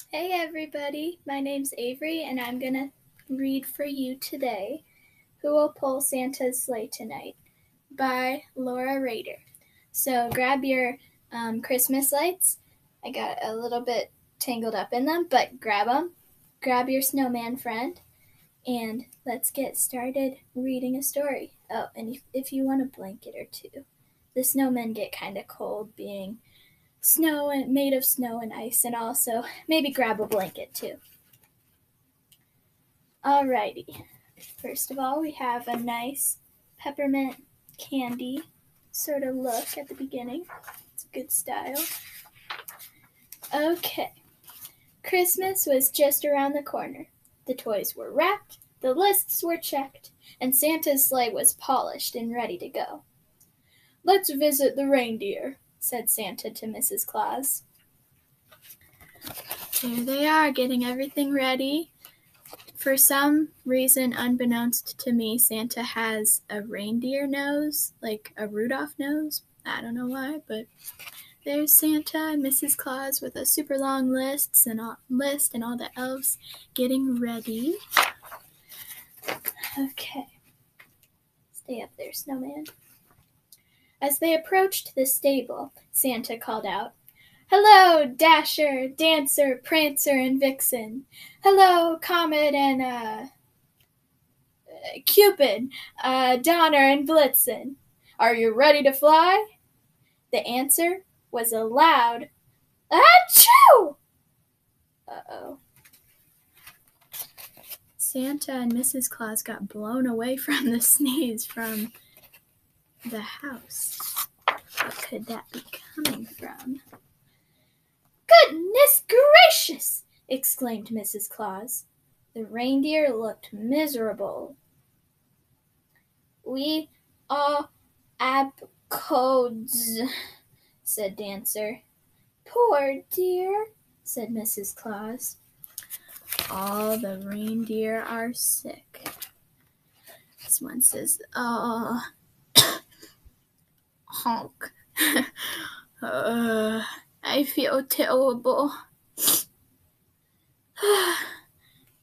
Hey everybody, my name's Avery and I'm gonna read for you today Who Will Pull Santa's Sleigh Tonight by Laura Rader. So grab your Christmas lights. I got a little bit tangled up in them, but grab them. Grab your snowman friend and let's get started reading a story. Oh, and if you want a blanket or two. The snowmen get kind of cold being snow and made of snow and ice, and also maybe grab a blanket too. Alrighty. First of all, we have a nice peppermint candy sort of look at the beginning. It's a good style. Okay. Christmas was just around the corner. The toys were wrapped, the lists were checked, and Santa's sleigh was polished and ready to go. "Let's visit the reindeer," said Santa to Mrs. Claus. There they are, getting everything ready. For some reason, unbeknownst to me, Santa has a reindeer nose, like a Rudolph nose. I don't know why, but there's Santa and Mrs. Claus with a super long list and all the elves getting ready. Okay. Stay up there, snowman. As they approached the stable, Santa called out, "Hello, Dasher, Dancer, Prancer, and Vixen. Hello, Comet and, Cupid, Donner, and Blitzen. Are you ready to fly?" The answer was a loud, "Achoo!" Uh-oh. Santa and Mrs. Claus got blown away from the sneeze from the house. What could that be coming from? "Goodness gracious!" exclaimed Mrs. Claus. The reindeer looked miserable. "We are abcodes," said Dancer. "Poor dear," said Mrs. Claus. "All the reindeer are sick." This one says, "Oh, honk. I feel terrible."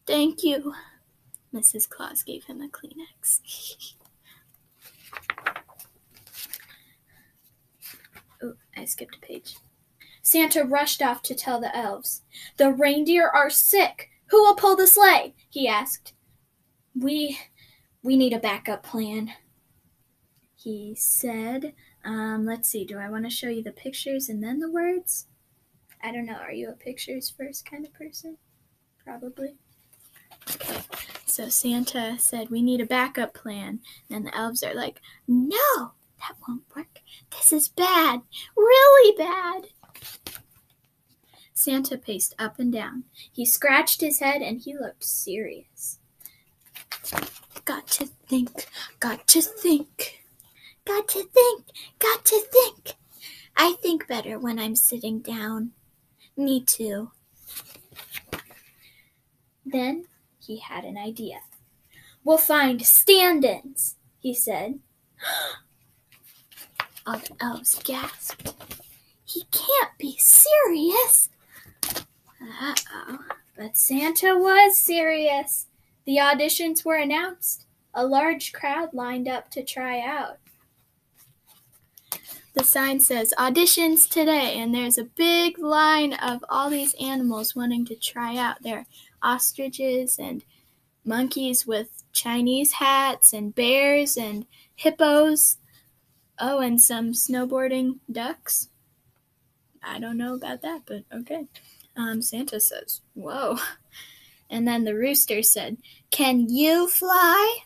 "Thank you." Mrs. Claus gave him a Kleenex. Oh, I skipped a page. Santa rushed off to tell the elves. "The reindeer are sick. Who will pull the sleigh?" he asked. We need a backup plan," he said. Let's see, do I want to show you the pictures and then the words? I don't know, are you a pictures first kind of person? Probably. Okay, so Santa said, "We need a backup plan." And the elves are like, "No, that won't work. This is bad, really bad." Santa paced up and down. He scratched his head and he looked serious. Got to think. Got to think. I think better when I'm sitting down. Me too. Then he had an idea. "We'll find stand-ins," he said. All the elves gasped. "He can't be serious." Uh-oh. But Santa was serious. The auditions were announced. A large crowd lined up to try out. The sign says, "Auditions today," and there's a big line of all these animals wanting to try out. There are ostriches and monkeys with Chinese hats and bears and hippos. Oh, and some snowboarding ducks. I don't know about that, but okay. Santa says, "Whoa." And then the rooster said, "Can you fly?"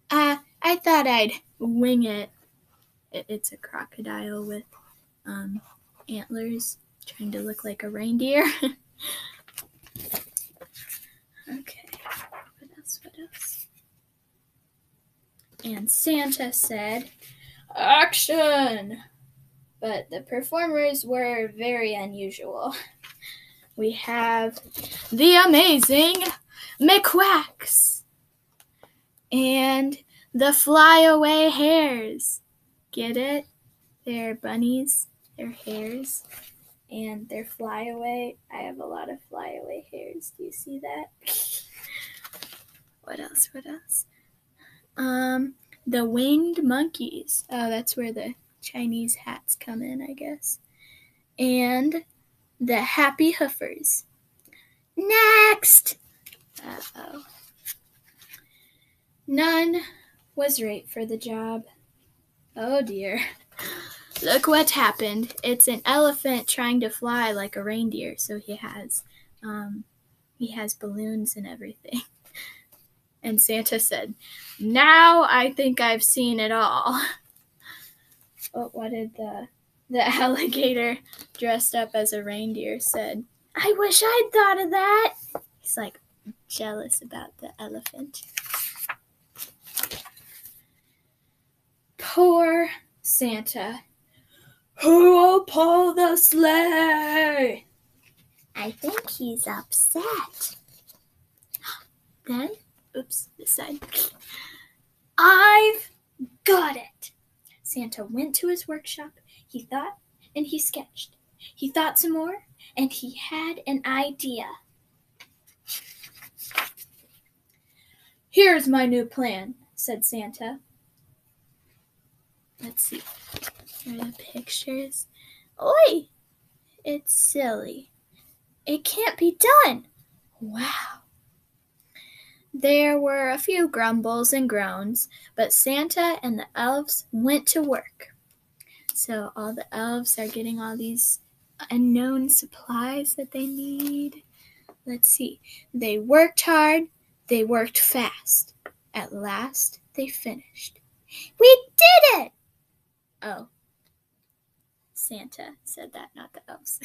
I thought I'd wing it." It's a crocodile with antlers trying to look like a reindeer. Okay, what else? And Santa said, "Action!" But the performers were very unusual. We have the amazing McQuacks and the flyaway hares. Get it? They're bunnies, they're hares. and their flyaway. I have a lot of flyaway hairs. Do you see that? What else? The winged monkeys. Oh, that's where the Chinese hats come in, I guess. And the happy hoofers. Next! Uh-oh. None was right for the job. Oh dear. Look what happened. It's an elephant trying to fly like a reindeer, so he has balloons and everything. And Santa said, "Now I think I've seen it all." Oh, what did the alligator dressed up as a reindeer said? "I wish I'd thought of that." He's like jealous about the elephant. Poor Santa. "Who will pull the sleigh?" I think he's upset. Then, oops, this side. "I've got it." Santa went to his workshop. He thought and he sketched. He thought some more and he had an idea. "Here's my new plan," said Santa. Let's see. Here are the pictures. Oi! It's silly. It can't be done. Wow. There were a few grumbles and groans, but Santa and the elves went to work. So all the elves are getting all these unknown supplies that they need. Let's see. They worked hard. They worked fast. At last, they finished. "We did it!" Oh. Santa said that, not the elves.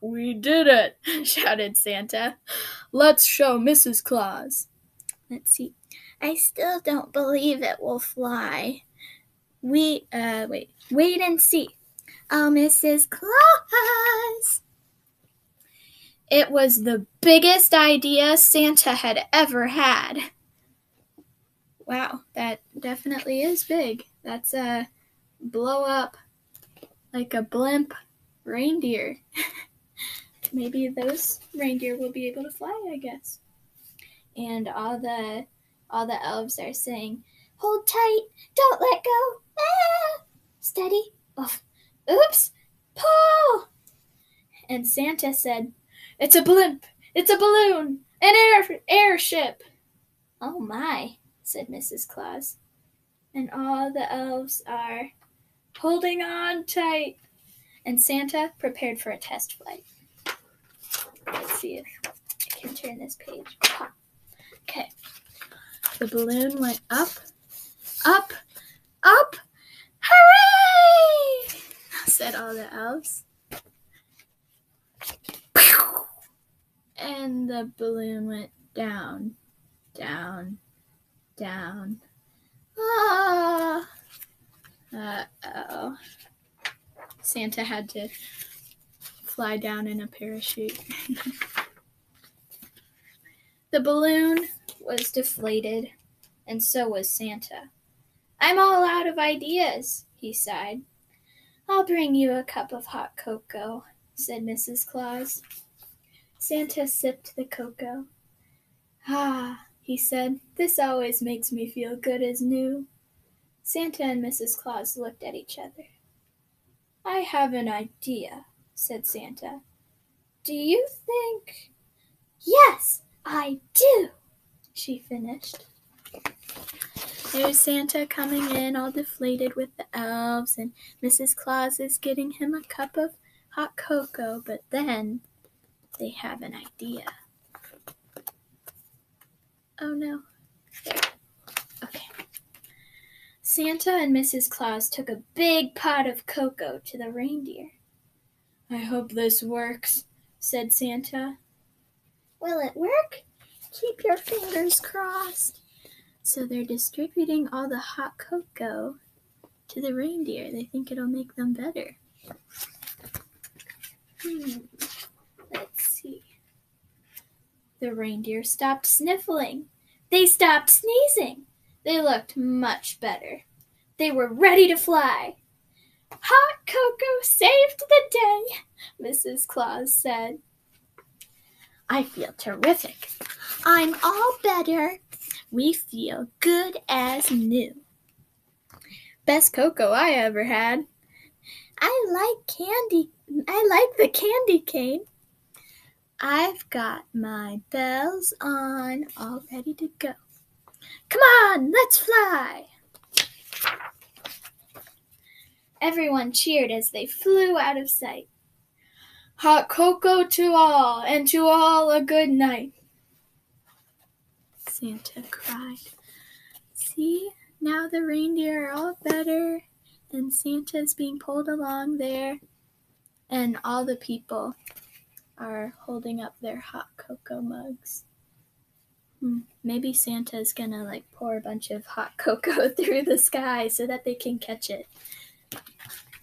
"We did it!" shouted Santa. "Let's show Mrs. Claus." Let's see. "I still don't believe it will fly." Wait and see. "Oh, Mrs. Claus." It was the biggest idea Santa had ever had. Wow, that definitely is big. That's a blow up like a blimp reindeer. Maybe those reindeer will be able to fly, I guess. And all the elves are saying, "Hold tight, don't let go, ah! Steady, off, oops, pull." And Santa said, "It's a blimp, it's a balloon, an airship." "Oh my," said Mrs. Claus. And all the elves are holding on tight. And Santa prepared for a test flight. Let's see if I can turn this page. Okay. The balloon went up, up, up. "Hooray!" said all the elves. And the balloon went down, down, down. Ah! Uh-oh. Santa had to fly down in a parachute. The balloon was deflated, and so was Santa. "I'm all out of ideas," he sighed. "I'll bring you a cup of hot cocoa," said Mrs. Claus. Santa sipped the cocoa. "Ah," he said, "this always makes me feel good as new." Santa and Mrs. Claus looked at each other. "I have an idea," said Santa. "Do you think—" "Yes, I do," she finished. There's Santa coming in all deflated with the elves, and Mrs. Claus is getting him a cup of hot cocoa, but then they have an idea. Oh no. There. Okay. Santa and Mrs. Claus took a big pot of cocoa to the reindeer. "I hope this works," said Santa. "Will it work? Keep your fingers crossed." So they're distributing all the hot cocoa to the reindeer. They think it'll make them better. Let's see. The reindeer stopped sniffling. They stopped sneezing. They looked much better. They were ready to fly. "Hot cocoa saved the day," Mrs. Claus said. I feel terrific. I'm all better. We feel good as new. Best cocoa I ever had. I like the candy cane. I've got my bells on, all ready to go. Come on, let's fly! Everyone cheered as they flew out of sight. Hot cocoa to all, and to all a good night, Santa cried. See, now the reindeer are all better, and Santa's being pulled along there, and all the people are holding up their hot cocoa mugs. Maybe Santa's gonna pour a bunch of hot cocoa through the sky so that they can catch it.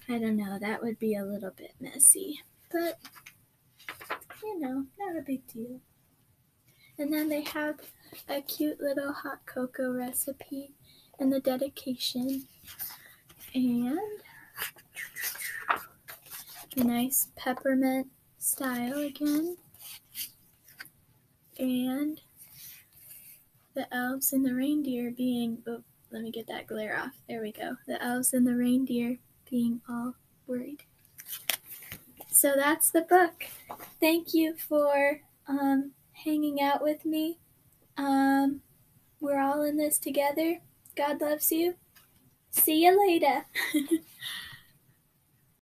I don't know, that would be a little bit messy, but not a big deal. And then they have a cute little hot cocoa recipe and the dedication, and a nice peppermint style again, and the elves and the reindeer being, let me get that glare off, there we go, the elves and the reindeer being all worried. So that's the book. Thank you for hanging out with me. We're all in this together. God loves you. See you later.